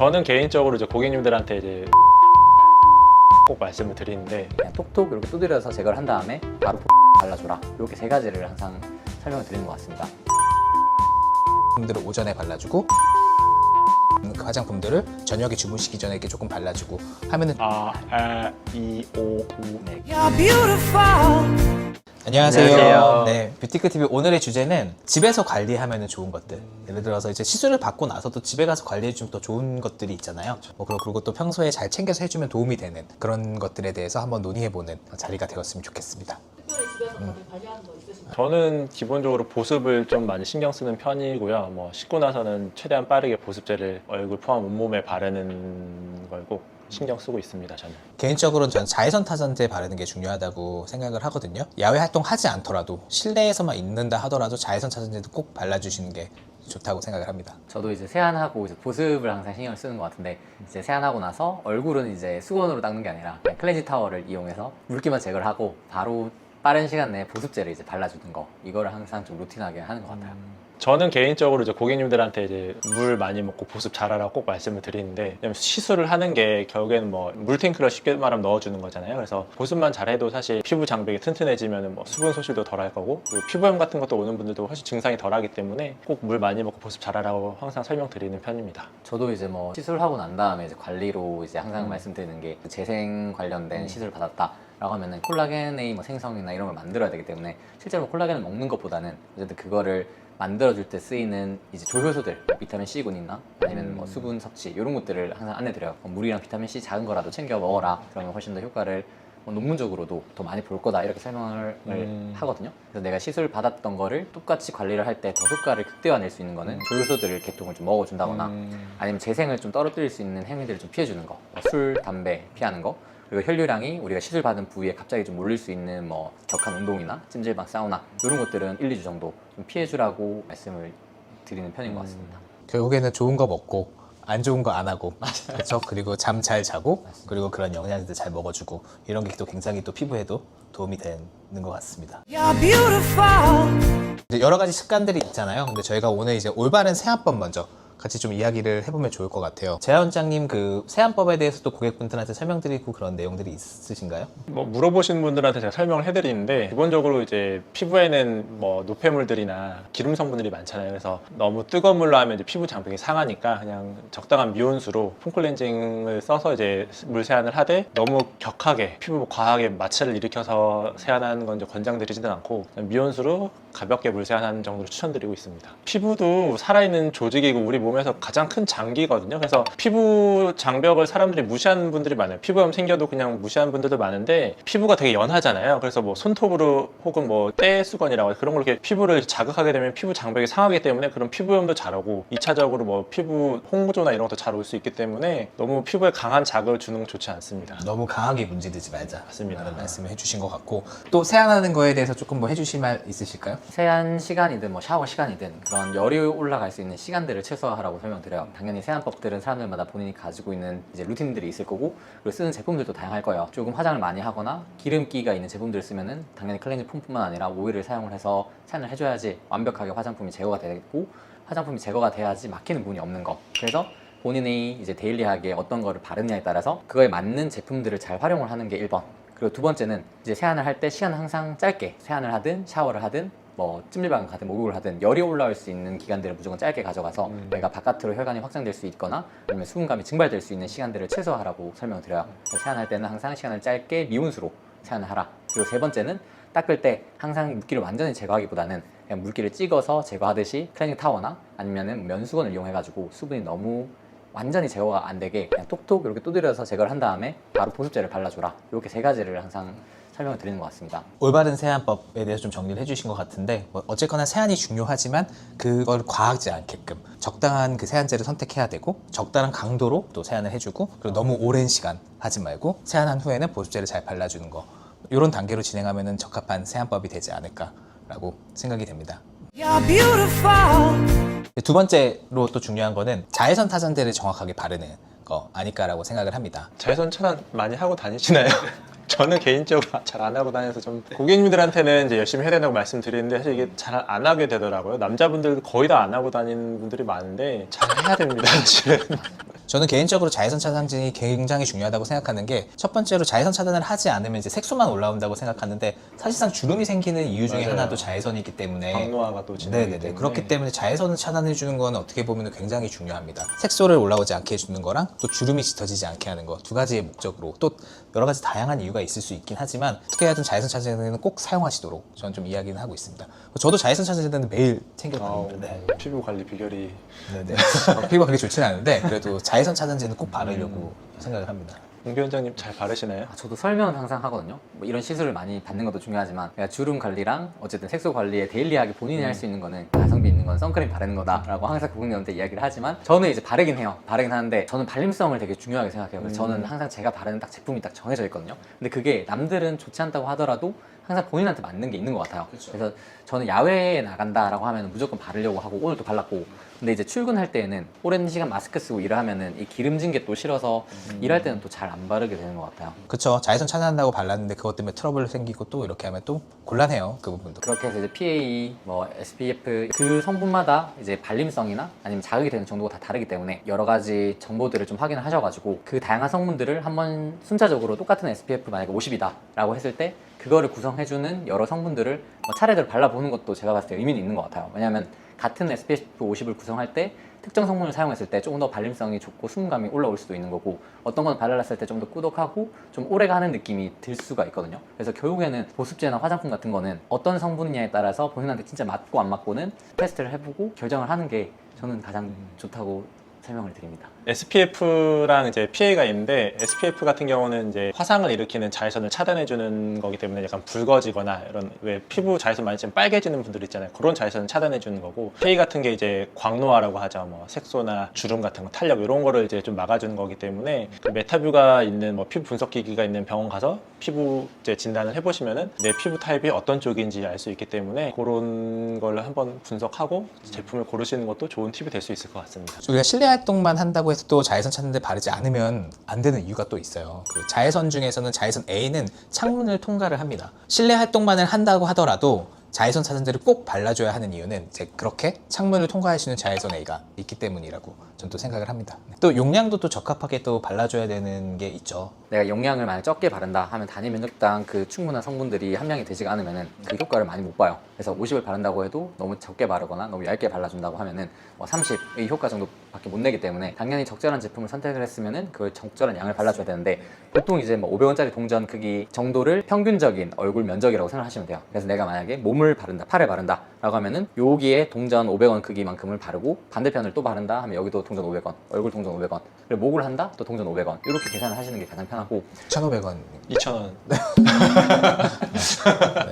저는 개인적으로 이제 고객님들한테 이제 꼭 말씀을 드리는데 그냥 톡톡 이렇게 두드려서 제거를 한 다음에 바로 발라줘라. 이렇게 세 가지를 항상 설명을 드리는 것 같습니다. 화장품들을 오전에 발라주고 그 화장품들을 저녁에 주무시기 전에 이렇게 조금 발라주고 하면은 네. 안녕하세요. 안녕하세요. 네, 뷰티크TV 오늘의 주제는 집에서 관리하면 좋은 것들. 예를 들어서 이제 시술을 받고 나서도 집에 가서 관리해주면 더 좋은 것들이 있잖아요. 그리고 또 평소에 잘 챙겨서 해주면 도움이 되는 그런 것들에 대해서 한번 논의해보는 자리가 되었으면 좋겠습니다. 특별히 집에서 다들 관리하는 거 있으신가요? 저는 기본적으로 보습을 좀 많이 신경 쓰는 편이고요. 뭐 씻고 나서는 최대한 빠르게 보습제를 얼굴 포함 온몸에 바르는 걸고 신경 쓰고 있습니다. 저는. 개인적으로는 저는 자외선 타산제 바르는 게 중요하다고 생각을 하거든요. 야외 활동 하지 않더라도 실내에서만 있는다 하더라도 자외선 타산제도 꼭 발라주시는 게 좋다고 생각을 합니다. 저도 이제 세안하고 이제 보습을 항상 신경을 쓰는 것 같은데, 이제 세안하고 나서 얼굴은 이제 수건으로 닦는 게 아니라 그냥 클렌징 타월을 이용해서 물기만 제거를 하고 바로 빠른 시간 내에 보습제를 이제 발라주는 거, 이거를 항상 좀 루틴하게 하는 것 같아요. 저는 개인적으로 이제 고객님들한테 이제 물 많이 먹고 보습 잘하라고 꼭 말씀을 드리는데, 왜냐면 시술을 하는 게 결국에는 뭐 물탱크를 쉽게 말하면 넣어주는 거잖아요. 그래서 보습만 잘해도 사실 피부 장벽이 튼튼해지면 뭐 수분 소실도 덜할 거고, 그리고 피부염 같은 것도 오는 분들도 훨씬 증상이 덜하기 때문에 꼭 물 많이 먹고 보습 잘하라고 항상 설명드리는 편입니다. 저도 이제 뭐 시술하고 난 다음에 이제 관리로 이제 항상 말씀드리는 게, 재생 관련된 시술을 받았다 라고 하면은 콜라겐의 뭐 생성이나 이런 걸 만들어야 되기 때문에, 실제로 콜라겐을 먹는 것보다는 어쨌든 그거를 만들어줄 때 쓰이는 이제 조효소들, 비타민 C군이나 아니면 뭐 수분 섭취 이런 것들을 항상 안내드려요. 물이랑 비타민 C 작은 거라도 챙겨 먹어라. 그러면 훨씬 더 효과를 논문적으로도 더 많이 볼 거다, 이렇게 설명을 하거든요. 그래서 내가 시술 받았던 거를 똑같이 관리를 할 때 더 효과를 극대화낼 수 있는 거는 조효소들을 계통을 좀 먹어준다거나 아니면 재생을 좀 떨어뜨릴 수 있는 행위들을 좀 피해주는 거, 술, 담배 피하는 거, 그리고 혈류량이 우리가 시술 받은 부위에 갑자기 좀 몰릴 수 있는 뭐 격한 운동이나 찜질방, 사우나 이런 것들은 1, 2주 정도 좀 피해주라고 말씀을 드리는 편인 것 같습니다. 결국에는 좋은 거 먹고 안 좋은 거 안 하고, 그렇죠? 그리고 잠 잘 자고, 그리고 그런 영양제들 잘 먹어주고, 이런 게 또 굉장히 또 피부에도 도움이 되는 것 같습니다. 이제 여러 가지 습관들이 있잖아요. 근데 저희가 오늘 이제 올바른 세안법 먼저 같이 좀 이야기를 해보면 좋을 것 같아요. 재하 원장님, 그 세안법에 대해서도 고객분들한테 설명드리고 그런 내용들이 있으신가요? 뭐 물어보시는 분들한테 제가 설명을 해드리는데, 기본적으로 이제 피부에는 뭐 노폐물들이나 기름 성분들이 많잖아요. 그래서 너무 뜨거운 물로 하면 이제 피부 장벽이 상하니까 그냥 적당한 미온수로 폼클렌징을 써서 이제 물 세안을 하되, 너무 격하게 피부 과하게 마찰을 일으켜서 세안하는 건 이제 권장드리지는 않고 미온수로 가볍게 물 세안하는 정도로 추천드리고 있습니다. 피부도 살아있는 조직이고 우리 몸에서 가장 큰 장기거든요. 그래서 피부 장벽을 사람들이 무시하는 분들이 많아요. 피부염 생겨도 그냥 무시하는 분들도 많은데, 피부가 되게 연하잖아요. 그래서 뭐 손톱으로 혹은 뭐 떼수건이라고 그런 걸로 이렇게 피부를 자극하게 되면 피부 장벽이 상하기 때문에 그런 피부염도 잘 오고, 2차적으로 뭐 피부 홍조나 이런 것도 잘 올 수 있기 때문에 너무 피부에 강한 자극을 주는 건 좋지 않습니다. 너무 강하게 문지르지 말자. 맞습니다. 라는 말씀을 해주신 것 같고, 또 세안하는 거에 대해서 조금 뭐 해주실 말 있으실까요? 세안 시간이든 뭐 샤워 시간이든 그런 열이 올라갈 수 있는 시간들을 최소화하라고 설명드려요. 당연히 세안법들은 사람들마다 본인이 가지고 있는 이제 루틴들이 있을 거고, 그리고 쓰는 제품들도 다양할 거예요. 조금 화장을 많이 하거나 기름기가 있는 제품들을 쓰면은 당연히 클렌징 폼뿐만 아니라 오일을 사용을 해서 세안을 해줘야지 완벽하게 화장품이 제거가 되고, 화장품이 제거가 돼야지 막히는 부분이 없는 거. 그래서 본인이 이제 데일리하게 어떤 거를 바르느냐에 따라서 그거에 맞는 제품들을 잘 활용을 하는 게 1번. 그리고 두 번째는 이제 세안을 할 때 시간을 항상 짧게, 세안을 하든 샤워를 하든 뭐 찜질방 가든 목욕을 하든 열이 올라올 수 있는 기간들을 무조건 짧게 가져가서 내가 바깥으로 혈관이 확장될 수 있거나 아니면 수분감이 증발될 수 있는 시간들을 최소화하라고 설명을 드려요. 세안할 때는 항상 시간을 짧게 미온수로 세안을 하라. 그리고 세 번째는 닦을 때 항상 물기를 완전히 제거하기보다는 그냥 물기를 찍어서 제거하듯이 클렌징 타워나 아니면은 면수건을 이용해가지고 수분이 너무 완전히 제거가 안 되게 그냥 톡톡 이렇게 두드려서 제거를 한 다음에 바로 보습제를 발라줘라. 이렇게 세 가지를 항상 설명을 드리는 것 같습니다. 올바른 세안법에 대해서 좀 정리를 해주신 것 같은데, 뭐 어쨌거나 세안이 중요하지만 그걸 과하지 않게끔 적당한 그 세안제를 선택해야 되고, 적당한 강도로 또 세안을 해주고, 그리고 너무 오랜 시간 하지 말고 세안한 후에는 보습제를 잘 발라주는 거, 이런 단계로 진행하면 적합한 세안법이 되지 않을까라고 생각이 됩니다. 두 번째로 또 중요한 거는 자외선 타산제를 정확하게 바르는 거 아닐까라고 생각을 합니다. 자외선 차단 많이 하고 다니시나요? 저는 개인적으로 잘 안 하고 다녀서 좀 고객님들한테는 이제 열심히 해야 된다고 말씀드리는데, 사실 이게 잘 안 하게 되더라고요. 남자분들도 거의 다 안 하고 다니는 분들이 많은데 잘 해야 됩니다, 사실은. 저는 개인적으로 자외선 차단제이 굉장히 중요하다고 생각하는 게 첫 번째로 자외선 차단을 하지 않으면 이제 색소만 올라온다고 생각하는데 사실상 주름이 생기는 이유 중에 맞아요. 하나도 자외선이기 때문에 광노화가 또 진행되기 네네네. 때문에 그렇기 때문에 자외선을 차단해 주는 건 어떻게 보면 굉장히 중요합니다. 색소를 올라오지 않게 해주는 거랑 또 주름이 짙어지지 않게 하는 거 두 가지의 목적으로 또 여러 가지 다양한 이유가 있을 수 있긴 하지만 어떻게 하든 자외선 차단제는 꼭 사용하시도록 저는 좀 이야기는 하고 있습니다. 저도 자외선 차단제는 매일 챙겨 다닙니다. 네. 피부 관리 비결이 네네. 피부가 그렇게 좋지는 않은데 그래도 자외선 차단제는 꼭 바르려고 생각을 합니다. 공 위원장님 잘 바르시나요? 저도 설명은 항상 하거든요. 뭐 이런 시술을 많이 받는 것도 중요하지만 그러니까 주름 관리랑 어쨌든 색소 관리에 데일리하게 본인이 할 수 있는 거는 가성비 있는 건 선크림 바르는 거다라고 항상 고객님한테 이야기를 하지만 저는 이제 바르긴 해요. 바르긴 하는데 저는 발림성을 되게 중요하게 생각해요. 그래서 저는 항상 제가 바르는 딱 제품이 딱 정해져 있거든요. 근데 그게 남들은 좋지 않다고 하더라도 항상 본인한테 맞는 게 있는 것 같아요. 그래서 저는 야외에 나간다라고 하면 무조건 바르려고 하고 오늘도 발랐고 근데 이제 출근할 때에는 오랜 시간 마스크 쓰고 일을 하면은 이 기름진 게 또 싫어서 일할 때는 또 잘 안 바르게 되는 것 같아요. 그쵸. 자외선 차단한다고 발랐는데 그것 때문에 트러블 생기고 또 이렇게 하면 또 곤란해요. 그 부분도. 그렇게 해서 이제 PA, 뭐 SPF 그 성분마다 이제 발림성이나 아니면 자극이 되는 정도가 다 다르기 때문에 여러 가지 정보들을 좀 확인을 하셔가지고 그 다양한 성분들을 한번 순차적으로 똑같은 SPF 만약에 50이다라고 했을 때 그거를 구성해주는 여러 성분들을 뭐 차례대로 발라보는 것도 제가 봤을 때 의미는 있는 것 같아요. 왜냐하면 같은 SPF 50을 구성할 때 특정 성분을 사용했을 때 조금 더 발림성이 좋고 수분감이 올라올 수도 있는 거고 어떤 건 발랐을 때 좀 더 꾸덕하고 좀 오래가는 느낌이 들 수가 있거든요. 그래서 결국에는 보습제나 화장품 같은 거는 어떤 성분이냐에 따라서 본인한테 진짜 맞고 안 맞고는 테스트를 해보고 결정을 하는 게 저는 가장 좋다고 설명을 드립니다. SPF랑 이제 PA가 있는데 SPF 같은 경우는 이제 화상을 일으키는 자외선을 차단해 주는 거기 때문에 약간 붉어지거나 이런 왜 피부 자외선 많이 찌면 빨개지는 분들 있잖아요. 그런 자외선을 차단해 주는 거고 PA 같은 게 이제 광노화라고 하죠. 뭐 색소나 주름 같은 거 탄력 이런 거를 이제 좀 막아주는 거기 때문에 그 메타뷰가 있는 뭐 피부 분석 기기가 있는 병원 가서 피부 이제 진단을 해보시면은 내 피부 타입이 어떤 쪽인지 알 수 있기 때문에 그런 걸 한번 분석하고 제품을 고르시는 것도 좋은 팁이 될 수 있을 것 같습니다. 우리가 실내 활동만 한다고 해서 또 자외선 차단제 바르지 않으면 안 되는 이유가 또 있어요. 그 자외선 중에서는 자외선 A는 창문을 통과를 합니다. 실내 활동만을 한다고 하더라도 자외선 차단제를 꼭 발라줘야 하는 이유는 이제 그렇게 창문을 통과할 수 있는 자외선 A가 있기 때문이라고 저는 또 생각을 합니다. 또 용량도 또 적합하게 또 발라줘야 되는 게 있죠. 내가 용량을 만약 적게 바른다 하면 단위 면적당 그 충분한 성분들이 함량이 되지가 않으면은 그 효과를 많이 못 봐요. 그래서 50을 바른다고 해도 너무 적게 바르거나 너무 얇게 발라준다고 하면은 뭐 30의 효과 정도밖에 못 내기 때문에 당연히 적절한 제품을 선택을 했으면은 그 적절한 양을 발라줘야 되는데 보통 이제 뭐 500원짜리 동전 크기 정도를 평균적인 얼굴 면적이라고 생각하시면 돼요. 그래서 내가 만약에 몸을 바른다, 팔에 바른다 라고 하면은 여기에 동전 500원 크기만큼을 바르고 반대편을 또 바른다 하면 여기도 동전 500원, 얼굴 동전 500원, 그리고 목을 한다 또 동전 500원 이렇게 계산을 하시는 게 가장 편하고 1,500원. 2,000원.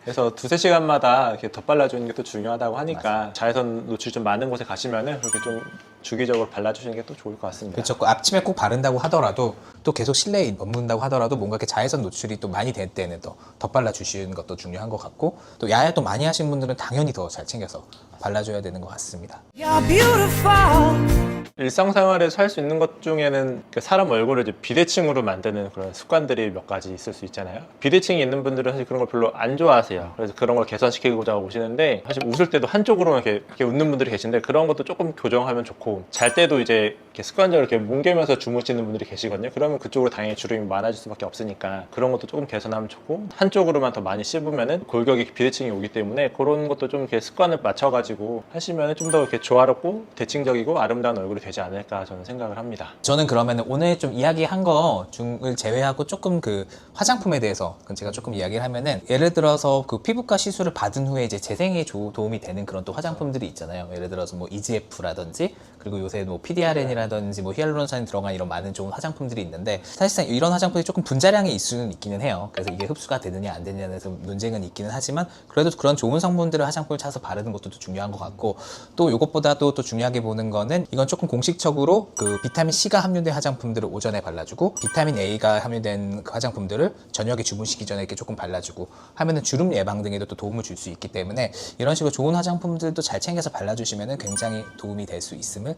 그래서 두세 시간마다 이렇게 덧발라주는 게 또 중요하다고 하니까 자외선 노출 좀 많은 곳에 가시면은 그렇게 좀 주기적으로 발라주시는 게 또 좋을 것 같습니다. 그렇죠. 아침에 꼭 바른다고 하더라도 또 계속 실내에 머문다고 하더라도 뭔가 이렇게 자외선 노출이 또 많이 될 때는 또 덧발라 주시는 것도 중요한 것 같고 또 야외 또 많이 하신 분들은 당연히 더 잘 챙겨서 발라줘야 되는 것 같습니다. You're beautiful. 일상생활에서 할 수 있는 것 중에는 그 사람 얼굴을 이제 비대칭으로 만드는 그런 습관들이 몇 가지 있을 수 있잖아요. 비대칭이 있는 분들은 사실 그런 걸 별로 안 좋아하세요. 그래서 그런 걸 개선시키고자 오시는데 사실 웃을 때도 한쪽으로만 이렇게 웃는 분들이 계신데 그런 것도 조금 교정하면 좋고 잘 때도 이제 이렇게 습관적으로 이렇게 뭉개면서 주무시는 분들이 계시거든요. 그러면 그쪽으로 당연히 주름이 많아질 수밖에 없으니까 그런 것도 조금 개선하면 좋고 한쪽으로만 더 많이 씹으면은 골격이 비대칭이 오기 때문에 그런 것도 좀 이렇게 습관을 맞춰가지고 하시면은 좀 더 이렇게 조화롭고 대칭적이고 아름다운 얼굴이 되지 않을까 저는 생각을 합니다. 저는 그러면 오늘 좀 이야기한 거 중을 제외하고 조금 그 화장품에 대해서 제가 조금 이야기를 하면은 예를 들어서 그 피부과 시술을 받은 후에 이제 재생에 도움이 되는 그런 또 화장품들이 있잖아요. 예를 들어서 뭐 EGF라든지 그리고 요새 뭐 PDRN이라든지 뭐 히알루론산이 들어간 이런 많은 좋은 화장품들이 있는데 사실상 이런 화장품이 조금 분자량이 있을 수는 있기는 해요. 그래서 이게 흡수가 되느냐 안 되느냐에 대해서 논쟁은 있기는 하지만 그래도 그런 좋은 성분들을 화장품을 찾아서 바르는 것도 또 중요한 것 같고 또 이것보다도 또 중요하게 보는 거는 이건 조금 공식적으로 그 비타민 C가 함유된 화장품들을 오전에 발라주고 비타민 A가 함유된 그 화장품들을 저녁에 주무시기 전에 이렇게 조금 발라주고 하면은 주름 예방 등에도 또 도움을 줄 수 있기 때문에 이런 식으로 좋은 화장품들도 잘 챙겨서 발라주시면은 굉장히 도움이 될 수 있음을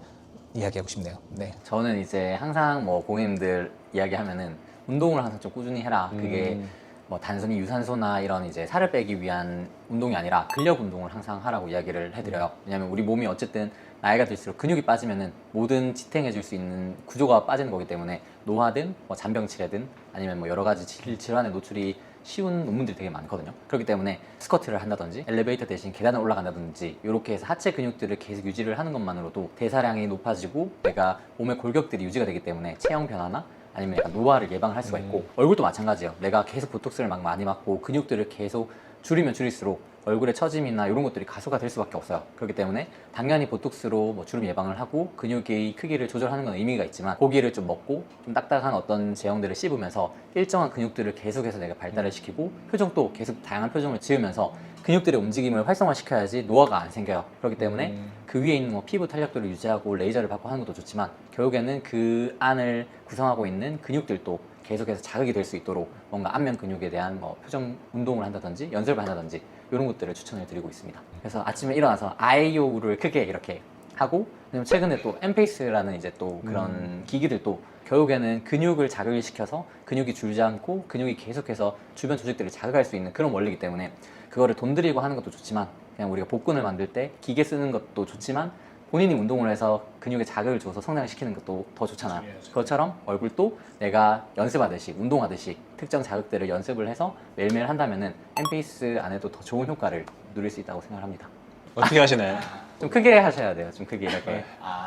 이야기하고 싶네요. 네. 저는 이제 항상 뭐 고객님들 이야기하면은 운동을 항상 좀 꾸준히 해라. 그게 뭐 단순히 유산소나 이런 이제 살을 빼기 위한 운동이 아니라 근력 운동을 항상 하라고 이야기를 해드려요. 왜냐면 우리 몸이 어쨌든 나이가 들수록 근육이 빠지면은 모든 지탱해 줄 수 있는 구조가 빠지는 거기 때문에 노화든 뭐 잔병치레든 아니면 뭐 여러 가지 질환에 노출이 쉬운 논문들이 되게 많거든요. 그렇기 때문에 스쿼트를 한다든지 엘리베이터 대신 계단을 올라간다든지 이렇게 해서 하체 근육들을 계속 유지를 하는 것만으로도 대사량이 높아지고 내가 몸의 골격들이 유지가 되기 때문에 체형 변화나 아니면 약간 노화를 예방을 할 수가 있고 얼굴도 마찬가지예요. 내가 계속 보톡스를 막 많이 맞고 근육들을 계속 줄이면 줄일수록 얼굴의 처짐이나 이런 것들이 가소가 될 수밖에 없어요. 그렇기 때문에 당연히 보톡스로 뭐 주름 예방을 하고 근육의 크기를 조절하는 건 의미가 있지만 고기를 좀 먹고 좀 딱딱한 어떤 제형들을 씹으면서 일정한 근육들을 계속해서 내가 발달을 시키고 표정도 계속 다양한 표정을 지으면서 근육들의 움직임을 활성화시켜야지 노화가 안 생겨요. 그렇기 때문에 그 위에 있는 뭐 피부 탄력도를 유지하고 레이저를 받고 하는 것도 좋지만 결국에는 그 안을 구성하고 있는 근육들도 계속해서 자극이 될 수 있도록 뭔가 안면 근육에 대한 뭐 표정 운동을 한다든지 연습을 한다든지 이런 것들을 추천을 드리고 있습니다. 그래서 아침에 일어나서 아이오를 크게 이렇게 하고 왜냐면 최근에 또 엠페이스라는 이제 또 그런 기기들도 결국에는 근육을 자극을 시켜서 근육이 줄지 않고 근육이 계속해서 주변 조직들을 자극할 수 있는 그런 원리이기 때문에 그거를 돈 들이고 하는 것도 좋지만 그냥 우리가 복근을 만들 때 기계 쓰는 것도 좋지만 본인이 운동을 해서 근육에 자극을 줘서 성장을 시키는 것도 더 좋잖아요. 그것처럼 얼굴도 내가 연습하듯이 운동하듯이 특정 자극들을 연습을 해서 매일매일 한다면은 엠페이스 안에도 더 좋은 효과를 누릴 수 있다고 생각합니다. 어떻게 하시나요? 좀 크게 하셔야 돼요. 좀 크게 이렇게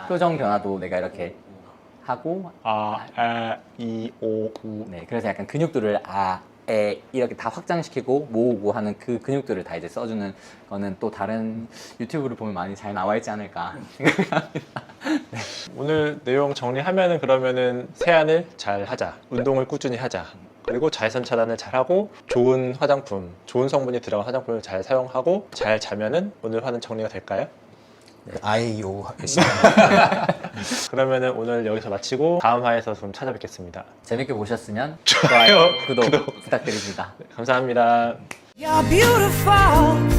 표정 변화도 내가 이렇게 하고 이, 오, 우. 네, 그래서 약간 근육들을 이렇게 다 확장시키고 모으고 하는 그 근육들을 다 이제 써주는 거는 또 다른 유튜브를 보면 많이 잘 나와 있지 않을까 생각합니다. 오늘 내용 정리하면은 그러면은 세안을 잘 하자, 운동을 꾸준히 하자, 그리고 자외선 차단을 잘 하고 좋은 화장품, 좋은 성분이 들어간 화장품을 잘 사용하고 잘 자면은 오늘 화는 정리가 될까요? 아이오 그러면은 오늘 여기서 마치고 다음 화에서 좀 찾아뵙겠습니다. 재밌게 보셨으면 좋아요, 구독 부탁드립니다. 감사합니다. You're beautiful.